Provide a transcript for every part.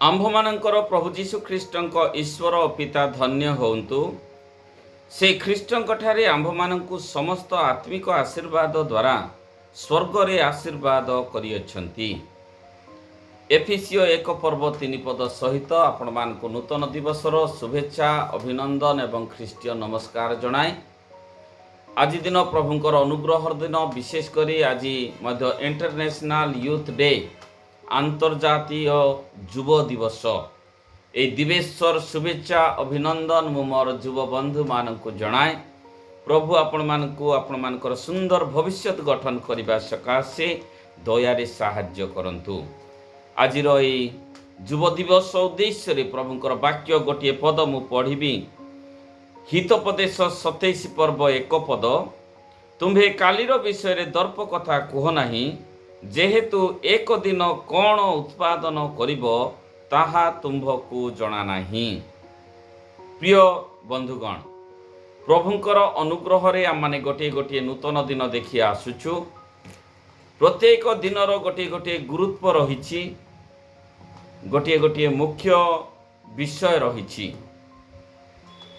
आम्भमानଙ୍କର प्रभु जीशु ख्रीष्टଙ୍କ ईश्वर ଓ ପିତା ଧନ୍ୟ ହୁଅନ୍ତୁ। ସେ ଖ୍ରୀଷ୍ଟଙ୍କ ଠାରେ ଆମ୍ଭମାନଙ୍କୁ ସମସ୍ତ ଆତ୍ମିକ ଆଶୀର୍ବାଦ ଦ୍ୱାରା ସ୍ୱର୍ଗରେ ଆଶୀର୍ବାଦ କରିଅଛନ୍ତି। ଏଫିସିଓ 1 ପର୍ବ 3 ପଦ ସହିତ ଆପଣମାନଙ୍କୁ ନୂତନ ଦିବସର ଶୁଭେଚ୍ଛା ଅଭିନନ୍ଦନ ଏବଂ ଖ୍ରୀଷ୍ଟୀୟ ନମସ୍କାର ଜଣାଏ। ଆଜି ଦିନ ପ୍ରଭୁଙ୍କର ଅନୁଗ୍ରହର ଦିନ, ବିଶେଷ କରି ଆଜି ମଧ୍ୟ ଇଣ୍ଟରନ୍ୟାସନାଲ ୟୁଥ୍ ଡେ आंतर्जातीय युव दिवस। ए दिवेश्वर शुभेच्छा अभिनंदन मु मोर युव बंधु मानक जनाए। प्रभु आपण मानकर सुंदर भविष्य गठन करने सकाशे दयारे साहाय्य करंतु। आज युव दिवस उद्देश्य रे प्रभुंकर वाक्य गोटे पद मु पढ़ी। हितोपदेश 27 पर्व 1 पद, तुम्भे कालीर विषय दर्प कथा कह नहीं, जेहेतु एक दिन कौन उत्पादन करिब ताहा तुम्भकु जना नहीं। प्रिय बंधुगण, प्रभुंकर अनुग्रह रे आमने गोटे गोटे नूतन दिन देखि आसुछु। प्रत्येक दिनर गोटे गोटे गुरुत्व रही, गोटे गोटे मुख्य विषय रही।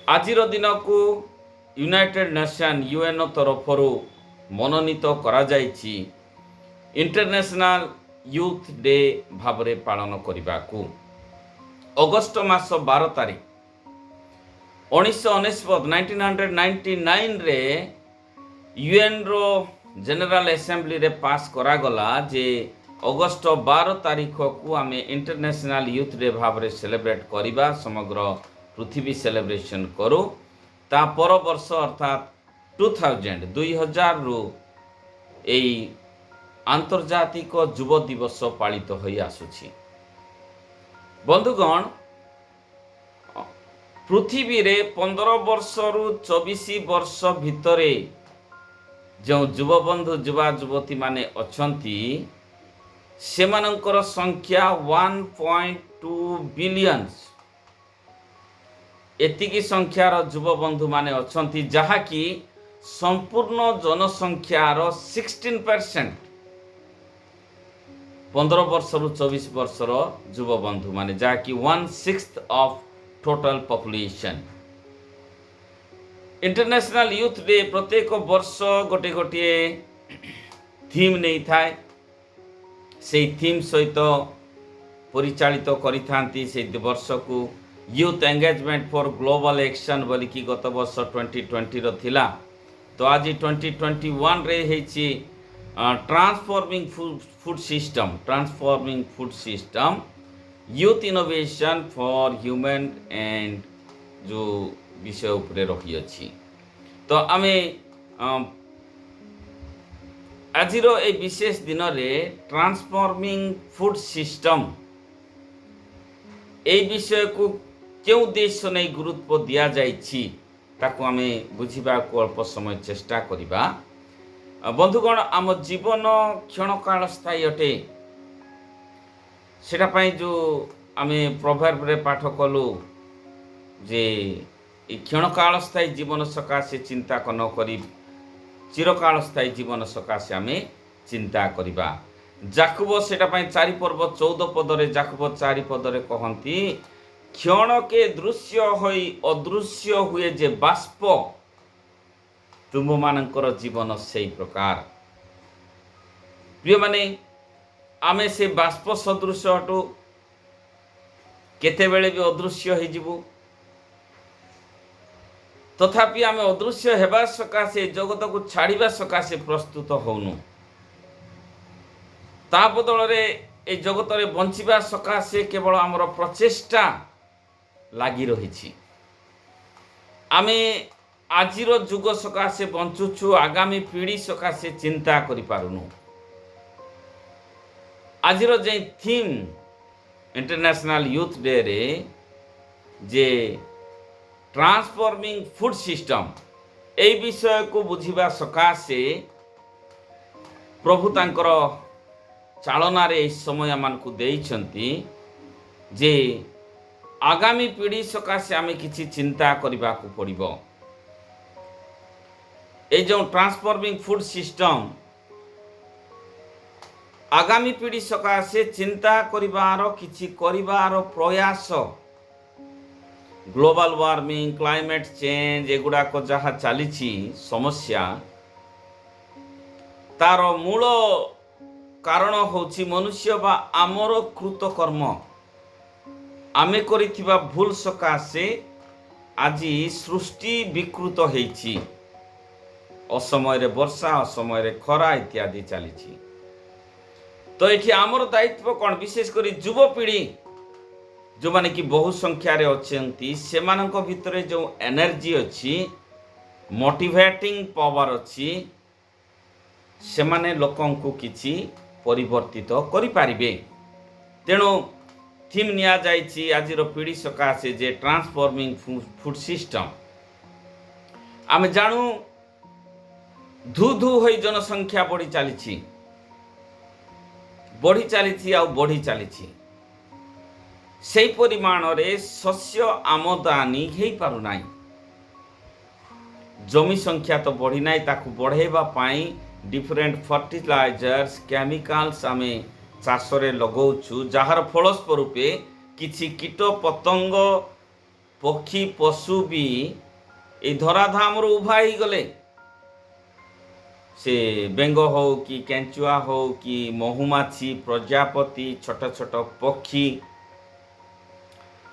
आजिर दिन को यूनाइटेड नेशन यूएन तरफरु मनोनीत करा जायछि इंटरनेशनल यूथ डे भावरे पालन करने को। अगस्ट मास 12 तारीख 1999 रे यूएन रो जनरल असेंबली रे पास करा गला जे अगस्ट 12 तारीख को आम international youth day Bhavre celebrate करिबा, समग्र पृथ्वी सेलिब्रेशन करू। ता पर वर्ष अर्थात 2000 रु एई आंतर्जातिक युव दिवस पालित हो आसुछि। बंधुगण, पृथ्वी रे 15 वर्ष रु 24 वर्ष भितरे जो युव बंधु युवा युवती माने अछंती सेमानंकर संख्या 1.2 बिलियन एतिकी संख्यार युव बंधु माने अछंती, जहा कि संपूर्ण जनसंख्यार 16%। 15 वर्ष रु 24 वर्षर युव बंधु माने जहाँकि 1/6 of total population. International youth day प्रत्येक वर्ष गोटे गोटे थीम नहीं थाए। से थीम सहित परिचालित करिथांती से वर्ष को youth engagement for global action बोलिकी गत वर्ष 2020 रो थिला। तो आज 2021 रे हेछि transforming food system youth innovation for human and जो विषय उपरे रही अछि। तो आमे आजिर ए विशेष दिन रे ट्रांसफॉर्मिंग फूड सिस्टम ए विषय को क्यों उद्देश्य नहीं गुरुत्व दिया जाइछि ताकू आमे बुझिबा को अल्प समय चेष्टा करिबा। बंधुगण, आम जीवन क्षणकाल स्थायी अटे। सेटा पाई जो आमे प्रोवर्ब रे पाठ कलु जे क्षणकाल स्थायी जीवन सकाशे चिंता न करी चिरकाल स्थायी जीवन सकाशे आमे चिंता करिबा। जाकुब सेटा पाई 4 पर्व 14 पदरे जाकुब 4 पदरे कहंती, क्षण के दृश्य होई अदृश्य हुए जे बाष्प, तुम मानकर जीवन से प्रकार। प्रिय माने, आमे से बाष्प सदृश हटू, केते बेले भी अदृश्य हो जिवु। तथापि आमे अदृश्य हेबा सकाशे जगत को छाड़िबा सकाशे प्रस्तुत होनु। ता बदल रे ए जगत रे बंचिबा सकाशे केवल आमर प्रचेष्टा लागी रहिछि। आमे आजिर जुग सकाशे बंचुछु, आगामी पीढ़ी सकाशे चिंता करि पारुनु। आजिर जे थीम इंटरनेशनल यूथ डे रे जे ट्रांसफॉर्मिंग फूड सिस्टम ए विषय को बुझिबा सकाशे प्रभु तांकर चालना रे इस समय मानकु देइछंती जे आगामी पीढ़ी सकाशे आमे किछि चिंता करिबा को पड़िबो। ए जो ट्रांसफॉर्मिंग फूड सिस्टम आगामी पीढ़ी सकाशे चिंता करिवार किछि करिवार प्रयास ग्लोबल वार्मिंग क्लाइमेट चेंज एगुड़ाक जहाँ चली समस्या तार मूल कारण होछि मनुष्य बा आमर कृतकर्म आमे करिथिबा भूल सकाशे आज सृष्टि विकृत होइछि असमय वर्षा असमय खरा इत्यादि चली तो ये आमर दायित्व कौन विशेषकर युवपीढ़ी जो माने कि बहु संख्यार अच्छी से भितर जो एनर्जी अच्छी मोटिवेटिंग पावर अच्छी से माने लोकों को किछि परिवर्तित करि पारिबे। तेणु थीम निया जाइछि आजिर पीढ़ी सकाशे जे ट्रांसफॉर्मिंग फूड सिस्टम आमे जानू धू धू होई जनसंख्या बढ़ी चली बढ़ी चली से परिमाण रे शस्य आमदानी हो पारु नाही जमी संख्या तो बढ़ी नाही ताकू बढ़ेबा पाई डिफरेंट फर्टिलाइजर्स केमिकल्स आमे चाषरे लगौछु जार फलस्वरूपे किछि कीट पतंग पक्षी पशु भी ए धराधाम रो उभाई गले से बेंग हो कि केंचुआ हो कि महुमाछी प्रजापति छोट छोट पक्षी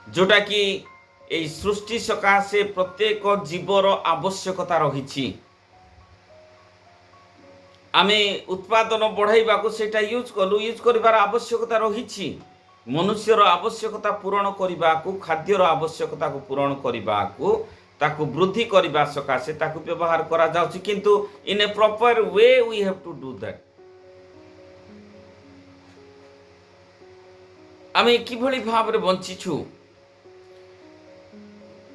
जोटा कि ए सृष्टि सकाशे प्रत्येक जीवर आवश्यकता रही आमे उत्पादन बढ़ाइबाकू सेटा यूज करिबार आवश्यकता रही मनुष्यर आवश्यकता पूरण करिबाकू खाद्यर आवश्यकता को पूरण करिबाकू ताकू वृद्धि करने सकाशे ताकू व्यवहार करा जाउछि किंतु in a proper way we have to do that आमे किभଳି भाबरे बंचिछु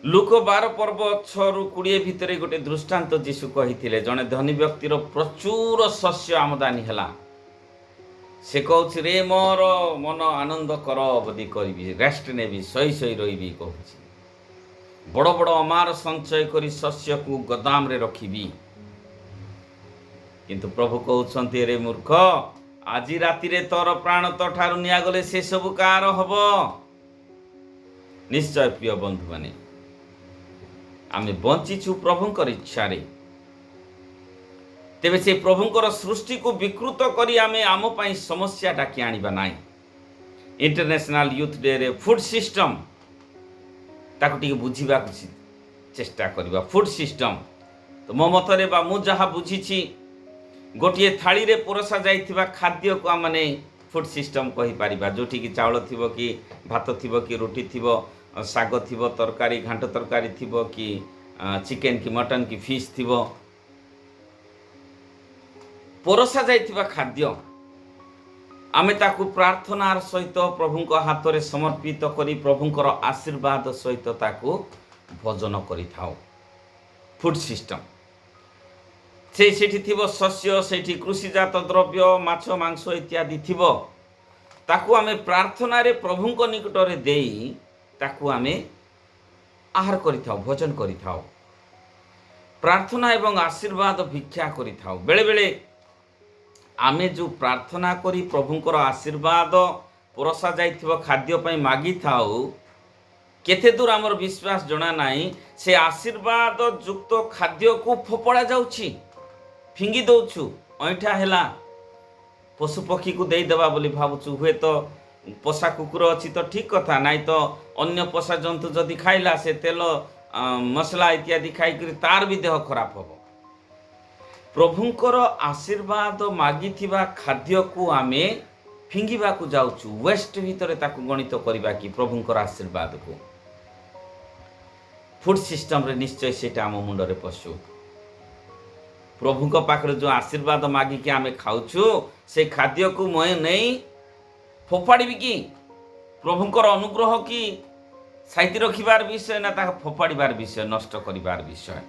लुक 12 पर्व 6 रु 20 भितर गोटे दृष्टांत जीशु कही जड़े धनी व्यक्तिर प्रचुर शस्य आमदानी है से कहूँ रे मोर मन आनंद कर बदी करी रेस्ट नेबी सही सही रही कहूँ बड़ बड़ अमार संचय करी शस्य को गोदाम रे रखिबी किंतु प्रभु कहउछन्ति रे मूर्ख आज राति रे तोर प्राण तो ठारु निया गले से सब कार हबो। निश्चय प्रिय बंधु माने आमे बंचिछु प्रभुंकर इच्छा रे तेबे से प्रभुंकर सृष्टि को विकृत करी आमे आम पई समस्या डाकी आनिबा नाही। इंटरनेशनल यूथ डे रे फूड सिस्टम ताकू टिके बुझीबा चेष्टा करबा फूड सिस्टम तो मो मतरे बा मु जहा बुझीछि गोटे थाली रे परोसा जाइथिबा खाद्य को माने फूड सिस्टम कहि पारिबा जोठी कि चावल थिबो कि भात थिबो कि रोटी थिबो साग थिबो तरकारी घांट तरकारी थिबो कि चिकेन कि मटन कि फिश थिबो परोसा जाइथिबा खाद्य आमे ताकू प्रार्थनार सहित प्रभुंक हाथ रे समर्पित करी प्रभुंकर आशीर्वाद सहित ताकू भोजन करि थाओ। फूड सिस्टम सेठी थिबो शस्य सेठी कृषिजात द्रव्य माछ मांस इत्यादि थिबो ताकू आमे प्रार्थना रे प्रभुंक निकट रे देई ताकू आमे आहार करि थाओ भोजन करि थाओ प्रार्थना एवं आशीर्वाद भिक्षा करि थाओ। बेले बेले आमे जो प्रार्थना करी प्रभुंकर आशीर्वाद परोसा जाइथिबो खाद्य पई मागी थाओ केते दूर आमर विश्वास जणा नाही से आशीर्वाद युक्त खाद्य को फोपड़ा जाउछि फिंगी दउछु ऐठा हेला पशु पक्षी को दे देबा बोली भाबुछु हुए तो पोषा कुकुर अच्छी तो ठीक कथा नाई तो अन्य पोषा जंतु जदि खाइला से तेल मसला इत्यादि खाई करी तार भी देह खराब होबो। प्रभुंकर आशीर्वाद मागिथिबा खाद्य को आमे फिंगिबा को जाउछु वेस्ट भितरे ताकू गणित करिबा कि प्रभुंकर आशीर्वाद को फूड सिस्टम रे निश्चय सेटा आम मुंडरे पशु प्रभुंक पाखरे जो आशीर्वाद मागिकी आमे खाउछु से खाद्य को मैं नहीं फोपाड़ी कि प्रभुंकर अनुग्रह कि साइति रखिबार विषय ना ताका फोपाड़ीबार विषय नष्ट करिबार विषय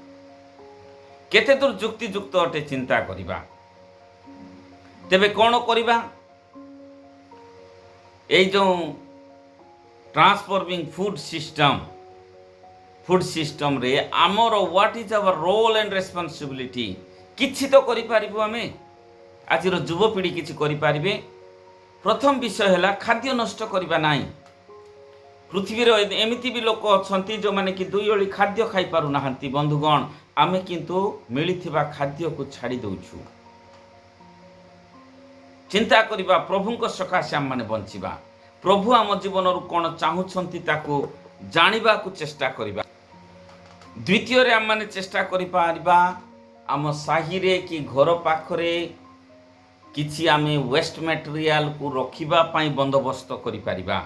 केते दूर जुक्ति युक्त अटे चिंता करिबा। तेबे कौन करिबा ए जो ट्रांसफॉर्मिंग फूड सिस्टम रे आमर what is our role and responsibility किछि तो करि पारिबो आमे आज युवपीढ़ी किछि करि पारिबे प्रथम विषय है खाद्य नष्ट करवा नाई। पृथ्वी एमती भी लोक अच्छा जो मैंने कि दुई ओली खाद्य खाई पारु नाहंती बंधुगण, आमे किंतु मिलिथिबा खाद्य को छाड़ी दउछु। चिंता करिबा प्रभुंक सकाशे आम माने बंचिबा, प्रभु आम जीवन रु कोन चाहुछंती ताको जानिबा को चेष्टा करिबा। द्वितीय रे आम माने चेष्टा करि पारिबा आम साही रे कि घर पाखरे किछि आमे वेस्ट मटेरियल को रखिबा पई बंदोबस्त करि पारिबा।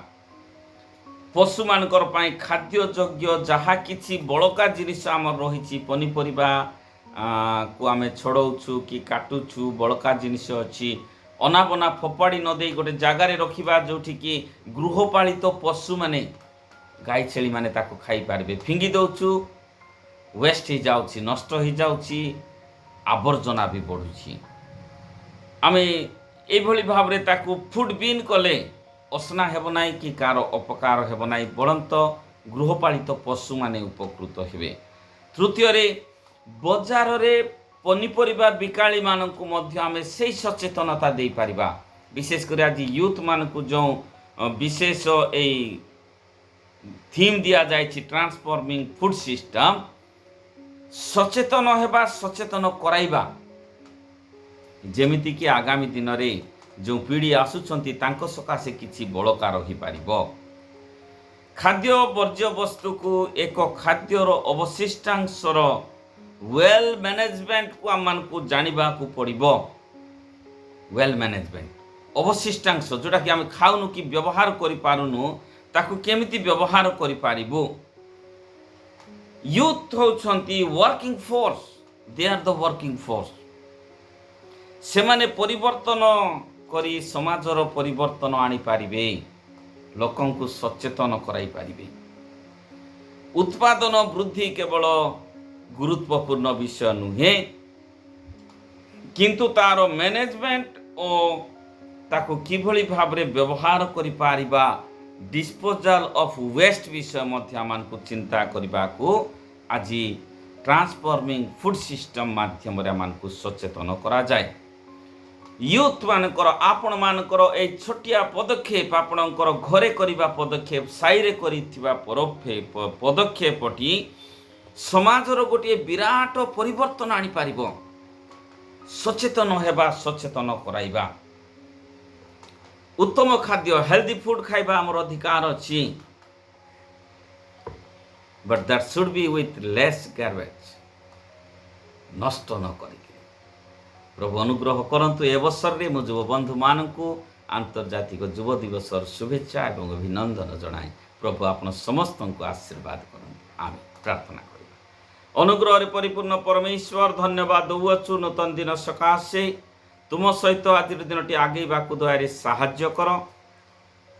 पशु मानकर पाई खाद्य योग्य जहा किछि बळका जिनिस आम रहिछि पनिपरिबा को आमे छोड़ौछु कि काटुछु, बळका जिनिस अछि अनाबना फोपाड़ी न दे गोटे जगार रखिबा जोठी कि गृहपालित पशु माने गाई छेली माने ताको खाई पारबे। फिंगी दउछु, वेस्ट हो जाउछि, नष्ट हो जाउछि, आवर्जना भी बढ़ुछि। आमे एभली भाव रे ताको फुड बिन कले असना हेब नाई कि कार अपकार हेब नाई, बरंत गृहपालित पशु माने उपकृत हेबे। तृतीय रे बजार रे पनिपरिबा बिकाली मानकु मध्य आमे सेही सचेतनता दे पारिबा। विशेष कर आज यूथ मानकु जो विशेष ए थीम दिया जायछि ट्रांसफॉर्मिंग फूड सिस्टम, सचेतन हेबा, सचेतन कराइबा, जेमिति कि आगामी दिन रे जो पीढ़ी आसुछंती तांको सकाशे किछि बळका रही पारिबो। खाद्य वर्ज्य वस्तु को एक खाद्यर अवशिष्टांशर वेल मैनेजमेंट को आम को जानिबा को पड़िबो। वेल मैनेजमेंट अवशिष्टांश जोटा कि आम खाउनु कि व्यवहार करि पारुनु ताकु केमिति व्यवहार करि पारिबो। यूथ होछंती working force, they are the working force. सेमाने परिवर्तन करी समाजर परिवर्तन आनी पारिबे, लोकन को सचेतन कराई पारिबे। उत्पादन वृद्धि केवल गुरुत्वपूर्ण विषय नुहे, किंतु तार मैनेजमेंट और ताको किभली भाबरे व्यवहार करि पारिबा, डिस्पोजल ऑफ वेस्ट विषय मध्य मानकु चिंता करिबा को आज ट्रांसफॉर्मिंग फूड सिस्टम माध्यम रे मानकु सचेतन करा जाय। यूथ मानकर आपण मानकर ए छोटिया पदक्षेप आपणकर घरे करिबा पदक्षेप, साइरे करिथिबा पदक्षेपटी समाजर गोटे विराट परिवर्तन आनी पारिबो। सचेतन हेबा, सचेतन कराइबा। उत्तम खाद्य हेल्दी फूड खाइबा हमर अधिकार अछि, but that should be with less garbage, नष्ट न करिके। प्रभु अनुग्रह करंतु। ए अवसर रे मो युव बंधु मानकु आंतर्जातिक युव दिवस शुभेच्छा एवं अभिनंदन जनाए। प्रभु आपण समस्त को आशीर्वाद करंतु। आमे प्रार्थना करिबा। अनुग्रह रे परिपूर्ण परमेश्वर धन्यवाद दउछु नूतन दिन सकाशे तुम सहित आज दिनटी आगेबा को दया रे साहाय्य कर।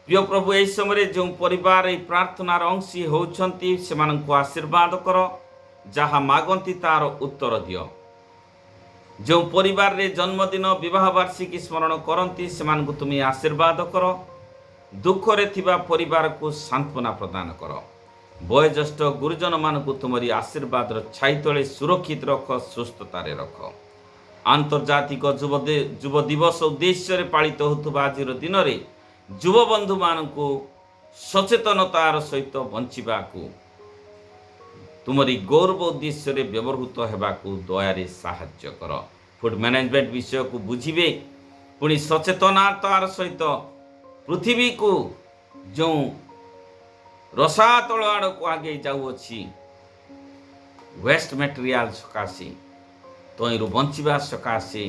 प्रिय प्रभु एई समय जो परिवार ए प्रार्थनार अंशी होउछंती सेमानंकु आशीर्वाद कर, जहा मागंती तार उत्तर दियो। जो परिवार रे जन्मदिन विवाह वार्षिकी स्मरण करती सेमानंकु तुम आशीर्वाद कर। दुख रे थिबा परिवार को सांत्वना प्रदान कर। वयोज्येष्ठ गुरुजन मानकु तुमरी आशीर्वाद छाई तले सुरक्षित रख, सुस्थता रे रख। आंतर्जातिक युव दिवस उद्देश्य रे पालित होतुबा आज दिन रे युव बंधु मानकु सचेतनतार सहित बंचिबाकू, तुमरी गौरव उद्देश्य रे व्यवहृत हेबाकू दया रे साहाय्य कर। फूड मैनेजमेंट विषय को बुझिबे, पुणी सचेतनतार सहित पृथ्वी को जो रसातल आड़ को आगे जाऊँगी वेस्ट मटेरियल सकाशे तईरु बंचिबा सकाशे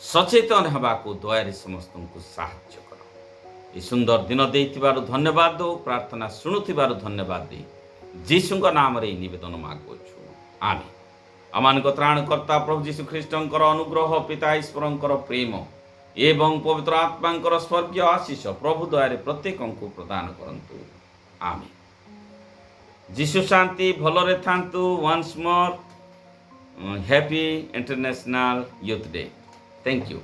सचेतन हेबाकू दया समस्त को साहाय्य कर। ये सुंदर दिन देइथिबारु धन्यवाद दो। प्रार्थना शुणुथिबारु धन्यवाद दे जीशुଙ୍କ नामରେ निवेदन मागुछु। आमेन। अमानक त्राणकर्ता प्रभु जीशु ख्रीष्टଙ୍କର अनुग्रह, पिता ईश्वरଙ୍କର प्रेम एवं पवित्र आत्माଙ୍କର स्वर्गीय आशीष प्रभु दयारे प्रत्येकଙ୍କୁ प्रदान करंतु। आमेन। जीशु शांति भलरे थांतु। Once more happy international youth day. Thank you.